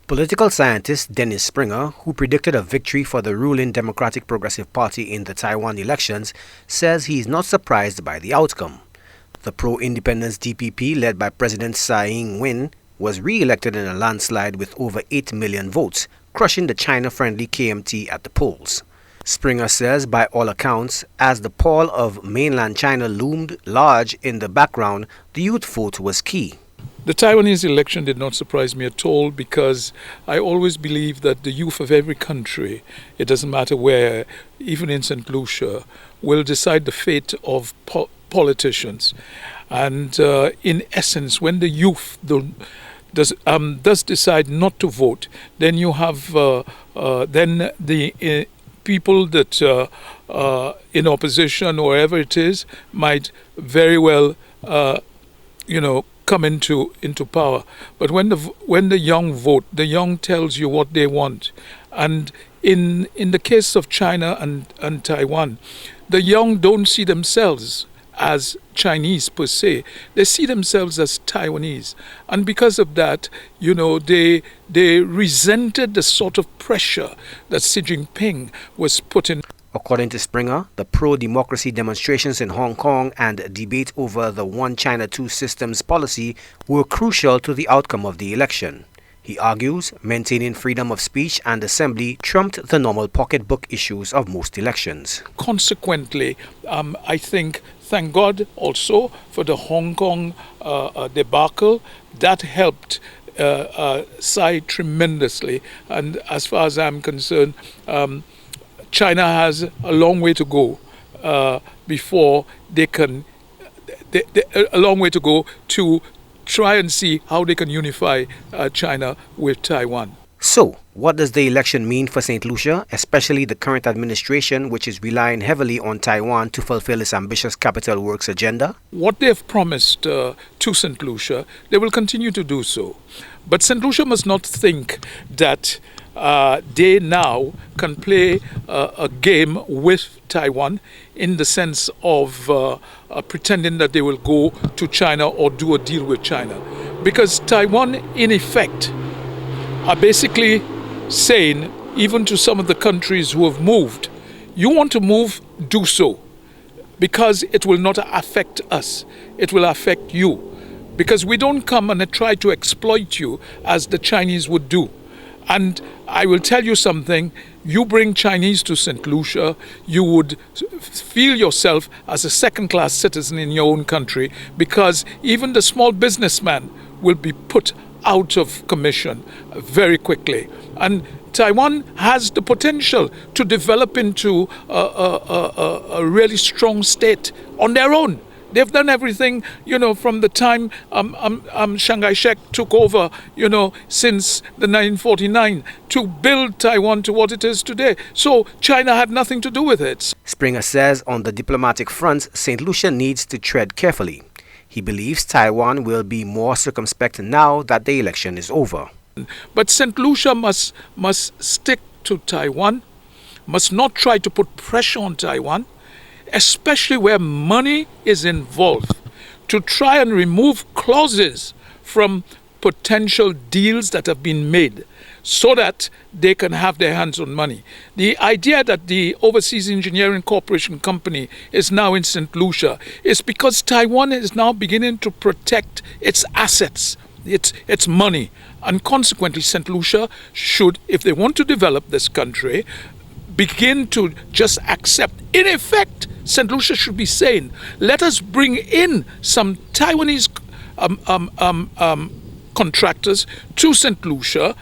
Political scientist Dennis Springer, who predicted a victory for the ruling Democratic Progressive Party in the Taiwan elections, says he is not surprised by the outcome. The pro-independence DPP, led by President Tsai Ing-wen, was re-elected in a landslide with over 8 million votes, crushing the China-friendly KMT at the polls. Springer says, by all accounts, as the pall of mainland China loomed large in the background, the youth vote was key. The Taiwanese election did not surprise me at all because I always believe that the youth of every country, it doesn't matter where, even in St. Lucia, will decide the fate of politicians. And in essence, when the youth does decide not to vote, then you have then the people that in opposition or wherever it is might very well, come into power. But when the young vote, the young tells you what they want. And in the case of China and Taiwan, the young don't see themselves as Chinese per se. They see themselves as Taiwanese. And because of that, they resented the sort of pressure that Xi Jinping was putting. According to Springer, the pro-democracy demonstrations in Hong Kong and debate over the One China Two Systems policy were crucial to the outcome of the election. He argues maintaining freedom of speech and assembly trumped the normal pocketbook issues of most elections. Consequently, I think, thank God also for the Hong Kong debacle, that helped Tsai tremendously. And as far as I'm concerned, China has a long way to go before they can, a long way to go to try and see how they can unify China with Taiwan. So, what does the election mean for St. Lucia, especially the current administration, which is relying heavily on Taiwan to fulfill its ambitious capital works agenda? What they have promised to St. Lucia, they will continue to do so. But St. Lucia must not think that they now can play a game with Taiwan in the sense of pretending that they will go to China or do a deal with China. Because Taiwan, in effect, are basically saying, even to some of the countries who have moved, you want to move, do so. Because it will not affect us. It will affect you. Because we don't come and try to exploit you as the Chinese would do. And I will tell you something, you bring Chinese to St. Lucia, you would feel yourself as a second-class citizen in your own country because even the small businessman will be put out of commission very quickly. And Taiwan has the potential to develop into a really strong state on their own. They've done everything, from the time Chiang Kai-shek took over, since the 1949 to build Taiwan to what it is today. So China had nothing to do with it. Springer says on the diplomatic front, St. Lucia needs to tread carefully. He believes Taiwan will be more circumspect now that the election is over. But St. Lucia must stick to Taiwan, must not try to put pressure on Taiwan, especially where money is involved, to try and remove clauses from potential deals that have been made so that they can have their hands on money. The idea that the Overseas Engineering Corporation Company is now in St. Lucia is because Taiwan is now beginning to protect its assets, its money. And consequently, St. Lucia should, if they want to develop this country, begin to just accept. In effect, St. Lucia should be saying, let us bring in some Taiwanese contractors to St. Lucia,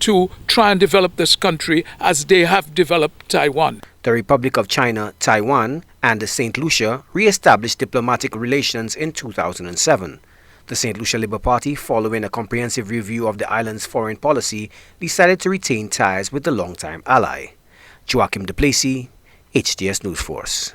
to try and develop this country as they have developed Taiwan. The Republic of China, Taiwan, and St. Lucia re-established diplomatic relations in 2007. The St. Lucia Labour Party, following a comprehensive review of the island's foreign policy, decided to retain ties with the longtime ally. Joachim Duplessis, HTS News Force.